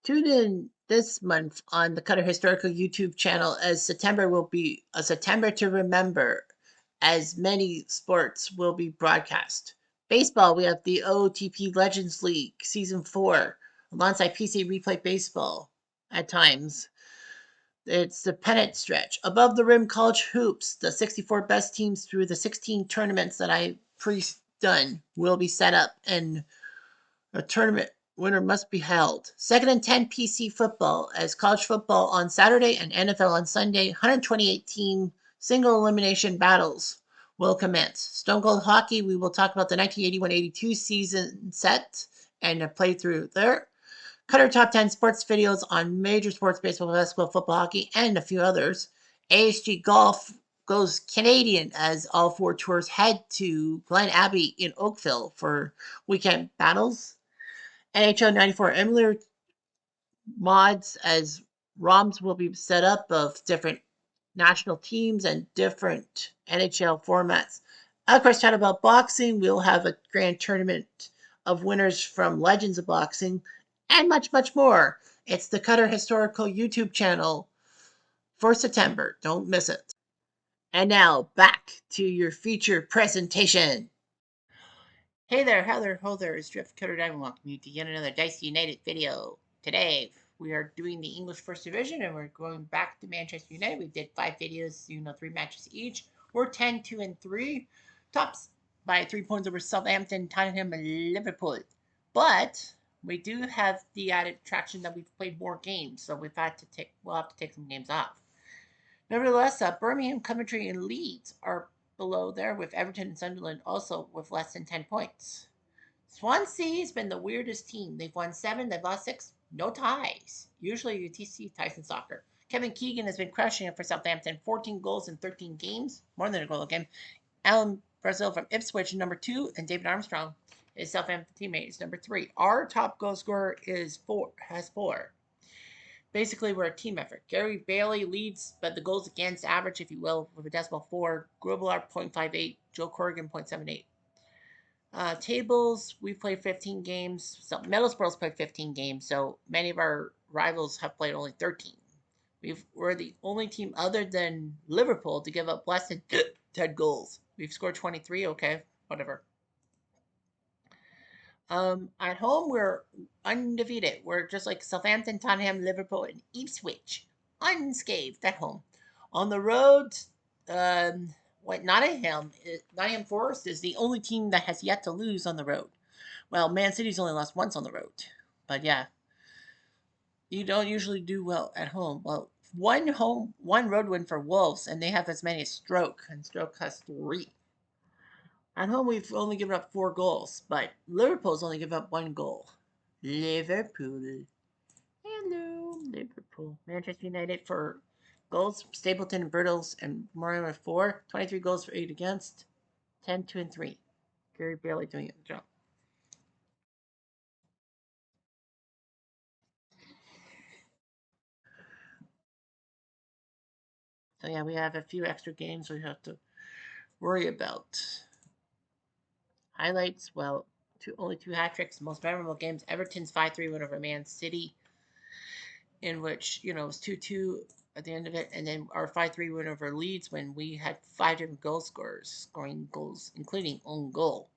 Tune in this month on the Cutter Historical YouTube channel as September will be a September to remember, as many sports will be broadcast. Baseball, we have the OTP Legends League Season 4 alongside PC Replay Baseball at times. It's the pennant stretch. Above the Rim College Hoops, the 64 best teams through the 16 tournaments that I pre-done will be set up, and a tournament winner must be held. Second and 10 PC football, as college football on Saturday and NFL on Sunday. 128 team single elimination battles will commence. Stone Cold Hockey, we will talk about the 1981-82 season set and a playthrough there. Cutter top 10 sports videos on major sports, baseball, basketball, football, hockey, and a few others. ASG Golf goes Canadian as all four tours head to Glen Abbey in Oakville for weekend battles. NHL 94 Emulator mods, as ROMs will be set up of different national teams and different NHL formats. Of course, chat about boxing. We'll have a grand tournament of winners from Legends of Boxing and much, much more. It's the Cutter Historical YouTube channel for September. Don't miss it. And now back to your feature presentation. Hey there, how there, ho there, it's Drift Cutter Diamond. Welcome you to yet another Dice United video. Today, we are doing the English First Division, and we're going back to Manchester United. We did 5 videos, 3 matches each. We're 10, 2, and 3. Tops by 3 points over Southampton, Tottenham, and Liverpool. But we do have the added attraction that we've played more games, so we'll have to take some games off. Nevertheless, Birmingham, Coventry, and Leeds are below there, with Everton and Sunderland also with less than 10 points. Swansea has been the weirdest team. They've won 7, they've lost 6, no ties. Usually you see ties in soccer. Kevin Keegan has been crushing it for Southampton, 14 goals in 13 games, more than a goal a game. Alan Brazil from Ipswich, number 2, and David Armstrong, his Southampton teammate, is number 3. Our top goal scorer has 4. Basically, we're a team effort. Gary Bailey leads, but the goals against average, if you will, with a decimal 4. Grubauer 0.58, Joe Corrigan 0.78. Tables, we've played 15 games. So Middlesbrough's played 15 games, so many of our rivals have played only 13. We're the only team other than Liverpool to give up less than 10 goals. We've scored 23, okay, whatever. At home, we're undefeated. We're just like Southampton, Tottenham, Liverpool, and Ipswich, unscathed at home. On the road, Nottingham Forest is the only team that has yet to lose on the road. Well, Man City's only lost once on the road, but yeah, you don't usually do well at home. Well, one road win for Wolves, and they have as many as Stoke, and Stoke has 3. At home, we've only given up 4 goals, but Liverpool's only given up 1 goal. Liverpool. Hello, Liverpool. Manchester United for goals. Stapleton and Birtles and Moran with 4. 23 goals for 8 against. 10, 2, and 3. Gary Bailey doing it the job. So yeah, we have a few extra games we have to worry about. Highlights, well, only 2 hat tricks. Most memorable games, Everton's 5-3 win over Man City, in which, it was 2-2 at the end of it, and then our 5-3 win over Leeds when we had 5 different goal scorers scoring goals, including own goal.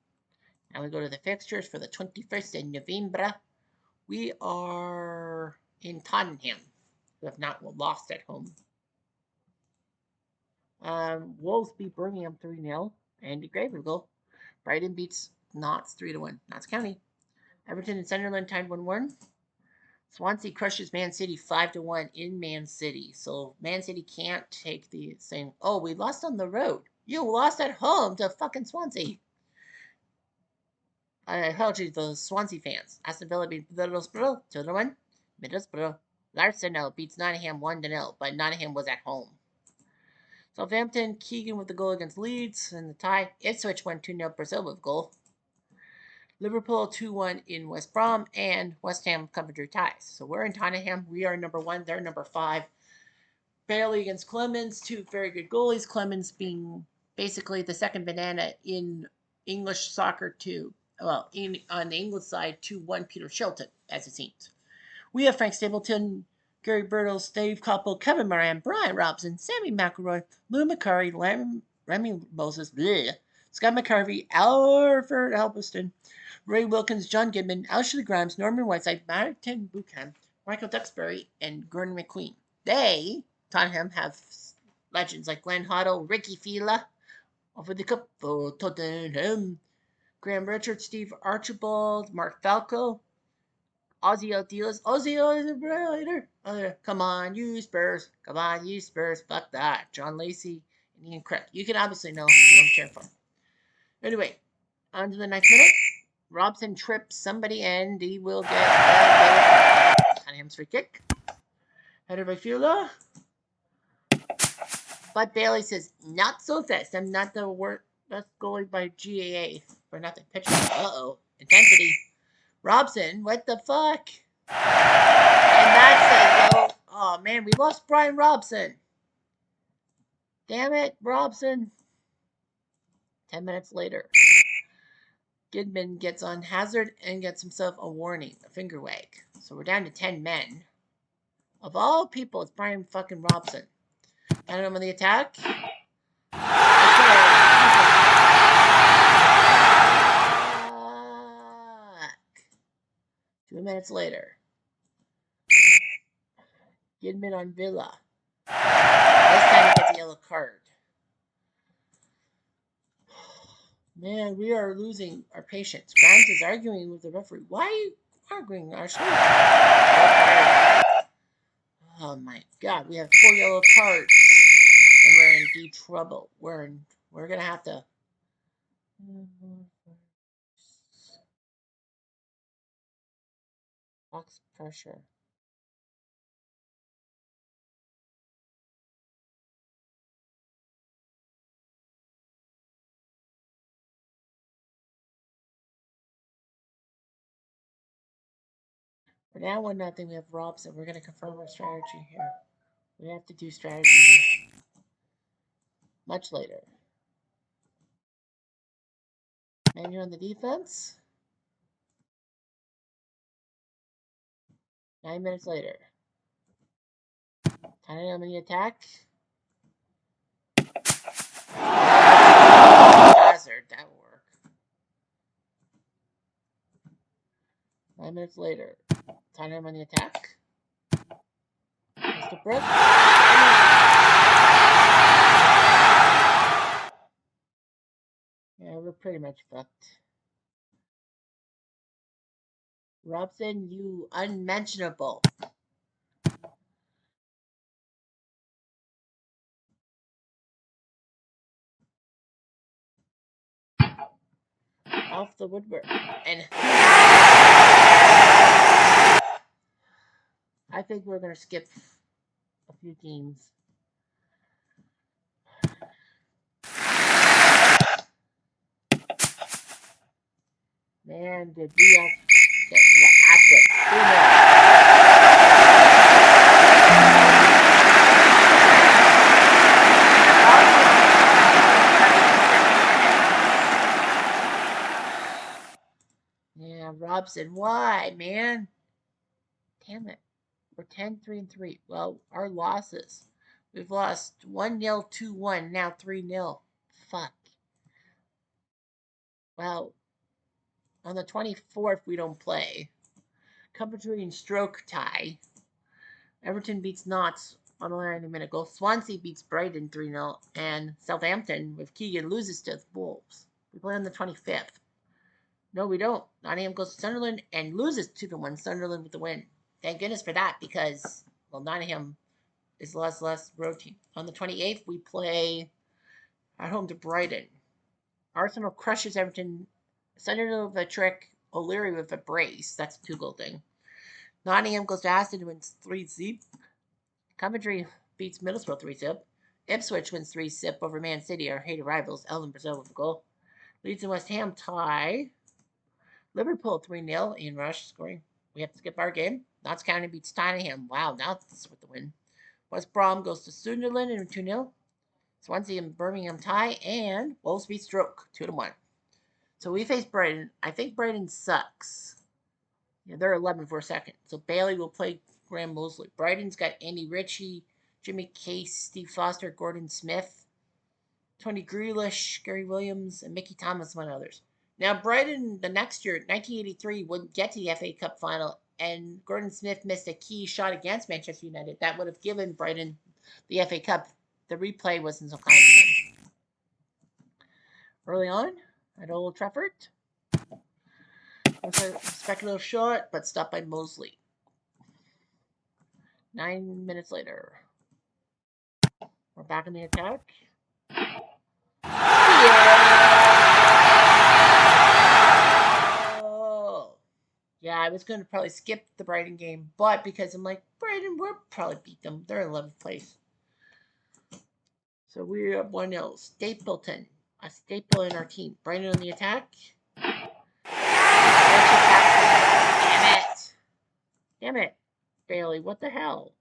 Now we go to the fixtures for the 21st of November. We are in Tottenham, who have not lost at home. Wolves beat Birmingham 3-0. Andy Gravely goal. Brighton beats Notts 3-1. Notts County. Everton and Sunderland tied 1-1. Swansea crushes Man City 5-1 in Man City. So Man City can't take the same. Oh, we lost on the road. You lost at home to fucking Swansea. I told you, the Swansea fans. Aston Villa beat Middlesbrough 2-1. Middlesbrough. Arsenal beats Nottingham 1-0, but Nottingham was at home. Southampton, Keegan with the goal against Leeds in the tie. Ipswich won 2-0, Brazil with a goal. Liverpool 2-1 in West Brom, and West Ham Coventry ties. So we're in Tottenham. We are number 1. They're number 5. Bailey against Clemens, 2 very good goalies. Clemens being basically the second banana in English soccer on the English side, 2-1 Peter Shilton, as it seems. We have Frank Stapleton, Gary Birtles, Dave Koppel, Kevin Moran, Brian Robson, Sammy McElroy, Lou McCurry, Remy Moses, bleh, Scott McCarvey, Alfred Halberston, Ray Wilkins, John Goodman, Ashley Grimes, Norman Whiteside, Martin Buchan, Michael Duxbury, and Gordon McQueen. They, Tottenham, have legends like Glenn Hoddle, Ricky Fila, over the cup for Tottenham, Graham Richards, Steve Archibald, Mark Falco, Ozzy Aldilas, Ozzy Aldilas, come on, you Spurs, come on, you Spurs, fuck that, John Lacey, and Ian Craig. You can obviously know who I'm cheering for. Anyway, on to the ninth minute. Robson trips somebody and he will get Tottenham's free kick. Header by Fula. But Bailey says, not so fast. I'm not the worst goalie by GAA for nothing. Pitcher. Uh-oh. Intensity. Robson, what the fuck? And that's a goal. Oh, man, we lost Brian Robson. Damn it, Robson. 10 minutes later. Goodman gets on Hazard and gets himself a warning, a finger wag. So we're down to 10 men. Of all people, it's Brian fucking Robson. Got him on the attack. Fuck. 2 minutes later. Goodman on Villa. This time he gets a yellow card. Man, we are losing our patience. Grimes is arguing with the referee. Why are you arguing, Ashley? Oh my god, we have 4 yellow cards. And we're in deep trouble. We're gonna have to. Box pressure. We're now 1-0. We have Robson. We're gonna confirm our strategy here. We have to do strategy here. Much later. MANU on the defense. 9 minutes later. Tottenham on the attack. Hazard, that will work. 9 minutes later. Tottenham on the attack. Mr. Brook. Yeah, we're pretty much fucked. Robson, you unmentionable. Off the woodwork. And I think we're going to skip a few teams. Man, did we have active? Yeah, Robson, why, man? Damn it. We're 10-3-3. Well, our losses. We've lost 1-0, 2-1, now 3-0. Fuck. Well, on the 24th, we don't play. Coventry and Stroke tie. Everton beats Notts on a 90-minute goal. Swansea beats Brighton 3-0. And Southampton, with Keegan, loses to the Wolves. We play on the 25th. No, we don't. Nottingham goes to Sunderland and loses 2-1. Sunderland with the win. Thank goodness for that because, well, Nottingham is less road team. On the 28th, we play at home to Brighton. Arsenal crushes Everton. Sunderland with a trick. O'Leary with a brace. That's a 2-goal thing. Nottingham goes to Aston and wins 3-0. Coventry beats Middlesbrough 3-0. Ipswich wins 3-0 over Man City, our hated rivals. Ellen Brazil with a goal. Leeds and West Ham tie. Liverpool 3-0. Ian Rush scoring. We have to skip our game. Notts County beats Tottenham. Wow, now this is with the win. West Brom goes to Sunderland in 2-0. Swansea and Birmingham tie. And Wolves beat Stroke 2-1. So we face Brighton. I think Brighton sucks. Yeah, they're 11 for a second. So Bailey will play Graham Mosley. Brighton's got Andy Ritchie, Jimmy Case, Steve Foster, Gordon Smith, Tony Grealish, Gary Williams, and Mickey Thomas, among others. Now, Brighton, the next year, 1983, wouldn't get to the FA Cup final, and Gordon Smith missed a key shot against Manchester United. That would have given Brighton the FA Cup. The replay wasn't so kind to them. Early on, at Old Trafford, was a speculative shot, but stopped by Mosley. 9 minutes later, we're back in the attack. Yeah, I was going to probably skip the Brighton game, but because I'm like, Brighton, we'll probably beat them. They're in 11th place. So we're up 1-0. Stapleton, a staple in our team. Brighton on the attack. Damn it. Damn it. Bailey, what the hell?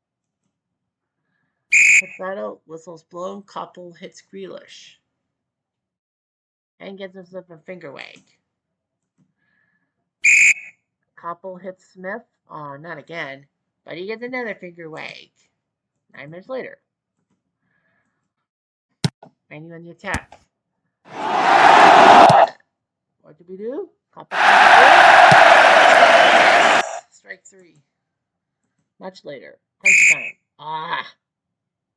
Battle, whistles blown, Koppel hits Grealish. And gets himself a finger wag. Koppel hits Smith. Oh, not again. But he gets another finger wag. 9 minutes later. MANU on the attack. What did we do? Strike 3. Much later. Crunch time. Ah.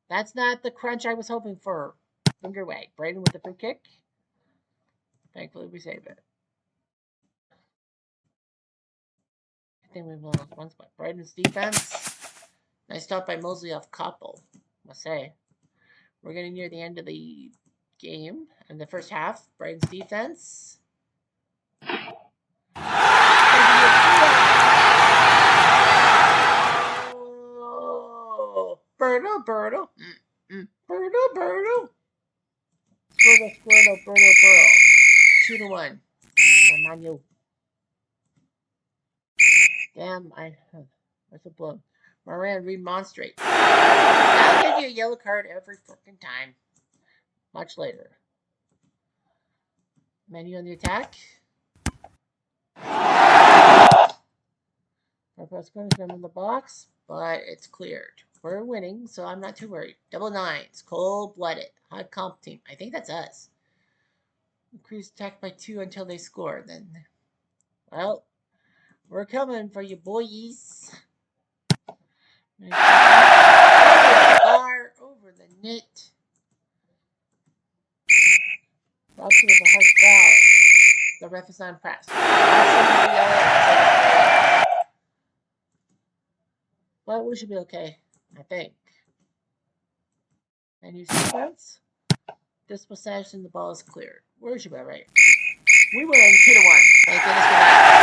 That's not the crunch I was hoping for. Finger wag. Braden with the free kick. Thankfully, we save it. I think we've lost one spot. Braden's defense. Nice stop by Mosley off Koppel. Must say. We're getting near the end of the game. In the first half, Braden's defense. Birdo. Birdo. Birdo. 2-1. MANU. Damn, that's a blow. Moran remonstrate. I'll give you a yellow card every freaking time. Much later. MANU on the attack. Our corner's in the box, but it's cleared. We're winning, so I'm not too worried. Double nines, cold-blooded, high comp team. I think that's us. Increase attack by 2 until they score. Then, well, we're coming for you, boys. Bar over the net. Robson with a hard foul. The ref is on press. But we should be okay, I think. And use defense. Dispossession, the ball is cleared. Where should be right? We win 2-1. Thank goodness for that.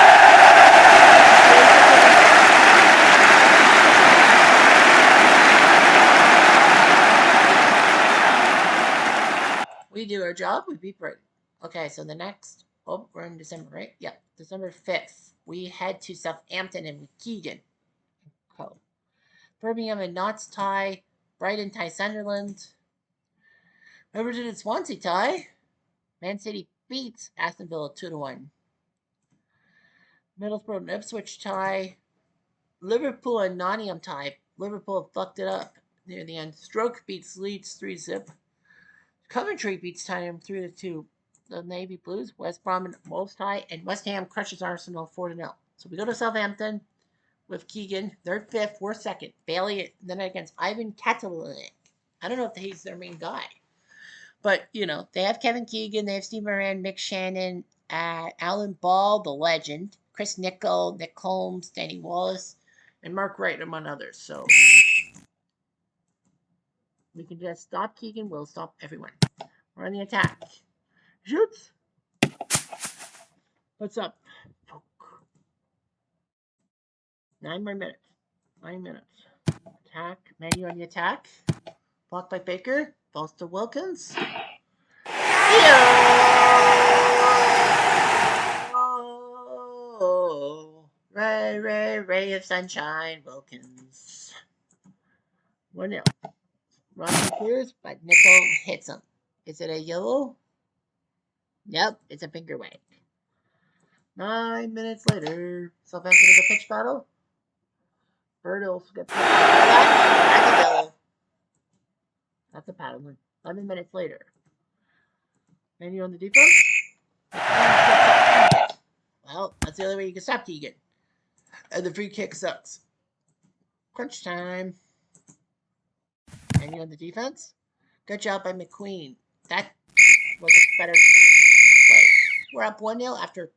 We do our job, we beat Britain. Okay, so the next, we're in December, right? Yep, December 5th. We head to Southampton and Keegan. Oh. Birmingham and Notts tie. Brighton tie Sunderland. Everton and Swansea tie. Man City beats Aston Villa 2-1. Middlesbrough and Ipswich tie. Liverpool and Nottingham tie. Liverpool fucked it up near the end. Stoke beats Leeds 3-0. Coventry beats Tottenham 3-2. The Navy Blues, West Brom and Wolves tie, and West Ham crushes Arsenal 4-0. So we go to Southampton with Keegan. They're 5th, we're 2nd. Bailey then against Ivan Katalik. I don't know if he's their main guy. But, you know, they have Kevin Keegan, they have Steve Moran, Mick Shannon, Alan Ball, the legend, Chris Nichol, Nick Holmes, Danny Wallace, and Mark Wright, among others. So we can just stop Keegan, we'll stop everyone. We're on the attack. Shoots. What's up? 9 more minutes. 9 minutes. Attack. MANU on the attack. Blocked by Baker. Falls to Wilkins. Oh, ray of sunshine, Wilkins. 1-0. Robson clears, but Nichol hits him. Is it a yellow? Yep, it's a finger wag. 9 minutes later, Southampton in the pitch battle. Birdos get picked. That's a yellow. That's a paddling. 11 minutes later. MANU on the defense. Well, that's the only way you can stop Tegan. And the free kick sucks. Crunch time. MANU on the defense. Good job by McQueen. That was a better play. We're up 1-0 after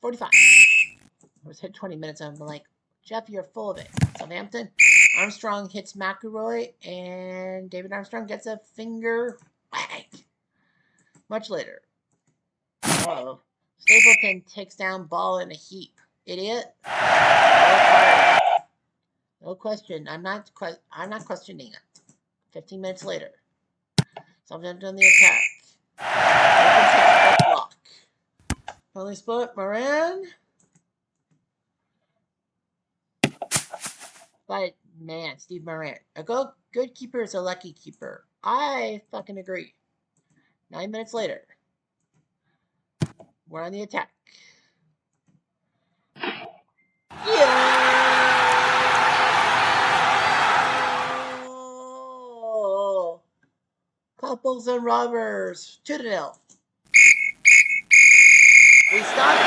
45. I was hit 20 minutes and I'm like, Jeff, you're full of it. Southampton. Armstrong hits McElroy and David Armstrong gets a finger whack. Much later. Uh-oh. Stapleton takes down ball in a heap. Idiot. No question. I'm not questioning it. 15 minutes later. Southampton on the attack. Block. Only spot. Moran. But man, Steve Moran. A good keeper is a lucky keeper. I fucking agree. 9 minutes later. We're on the attack. Yeah! Couples and robbers. 2-0. We stopped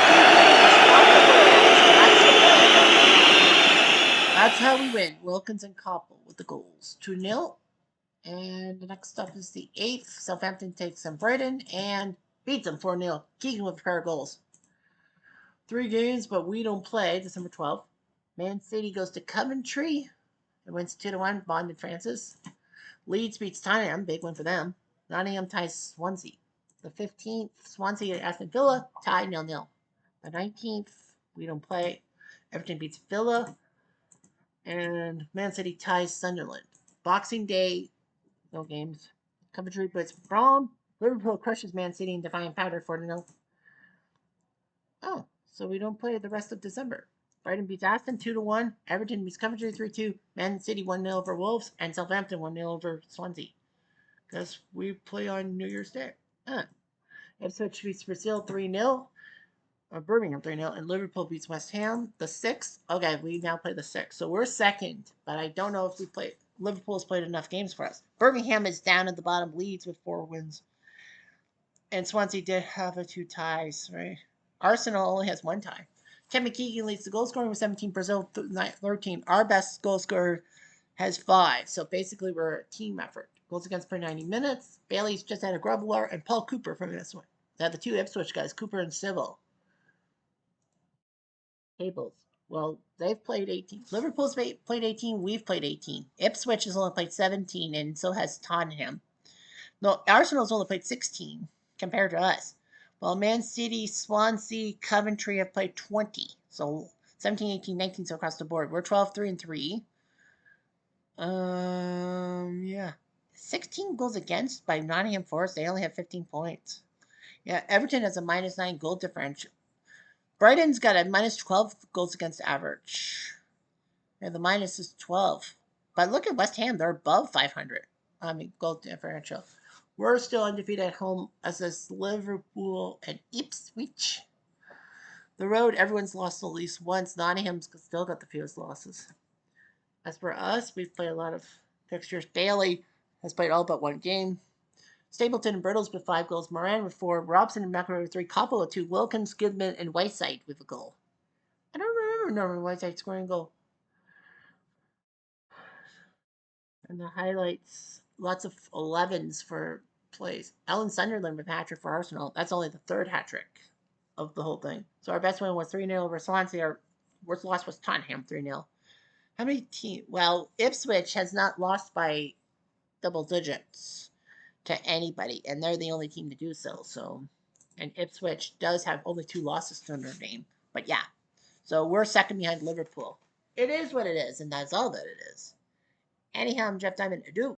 That's how we win. Wilkins and Koppel with the goals. 2-0. And the next up is the 8th. Southampton takes on Brighton and beats them 4-0. Keegan with a pair of goals. 3 games, but we don't play. December 12th. Man City goes to Coventry. It wins 2-1. Bond and Francis. Leeds beats Tottenham. Big win for them. Nottingham ties Swansea. The 15th, Swansea and Aston Villa tie 0-0. The 19th, we don't play. Everton beats Villa. And Man City ties Sunderland. Boxing Day, no games. Coventry beats Brom. Liverpool crushes Man City in Defiant Powder 4-0. Oh, so we don't play the rest of December. Brighton beats Aston 2-1. Everton beats Coventry 3-2. Man City 1-0 over Wolves. And Southampton 1-0 over Swansea. Guess we play on New Year's Day. Ipswich beats Brazil 3-0. Birmingham 3-0. And Liverpool beats West Ham the 6th. Okay, we now play the 6th. So we're second. But I don't know if we play. Liverpool's played enough games for us. Birmingham is down at the bottom. Leeds with 4 wins. And Swansea did have 2 ties, right? Arsenal only has 1 tie. Kevin Keegan leads the goal scoring with 17. Brazil 13. Our best goal scorer has 5. So basically we're a team effort. Goals against per 90 minutes. Bailey's just had a Grovelar and Paul Cooper from this one. They had the 2 Ipswich guys, Cooper and Civil. Tables. Well, they've played 18. Liverpool's played 18. We've played 18. Ipswich has only played 17, and so has Tottenham. No, Arsenal's only played 16 compared to us. Well, Man City, Swansea, Coventry have played 20. So 17, 18, 19 so across the board. We're 12, 3, and 3. Yeah. 16 goals against by Nottingham Forest. They only have 15 points. Yeah, Everton has a -9 goal differential. Brighton's got a -12 goals against average. Yeah, the minus is 12. But look at West Ham. They're above 500. Goal differential. We're still undefeated at home as is Liverpool and Ipswich. The road, everyone's lost at least once. Nottingham's still got the fewest losses. As for us, we've played a lot of fixtures. Bailey has played all but 1 game. Stapleton and Birtles with 5 goals. Moran with 4. Robson and McElroy with 3. Koppel with 2. Wilkins, Goodman, and Whiteside with a goal. I don't remember Norman Whiteside scoring a goal. And the highlights, lots of 11s for plays. Alan Sunderland with a hat-trick for Arsenal. That's only the 3rd hat-trick of the whole thing. So our best win was 3-0 over Swansea. Our worst loss was Tottenham 3-0. How many teams? Well, Ipswich has not lost by double digits to anybody, and they're the only team to do so. So, and Ipswich does have only 2 losses to their name. But yeah, so we're second behind Liverpool. It is what it is, and that's all that it is. Anyhow, I'm Jeff Diamond. Adieu.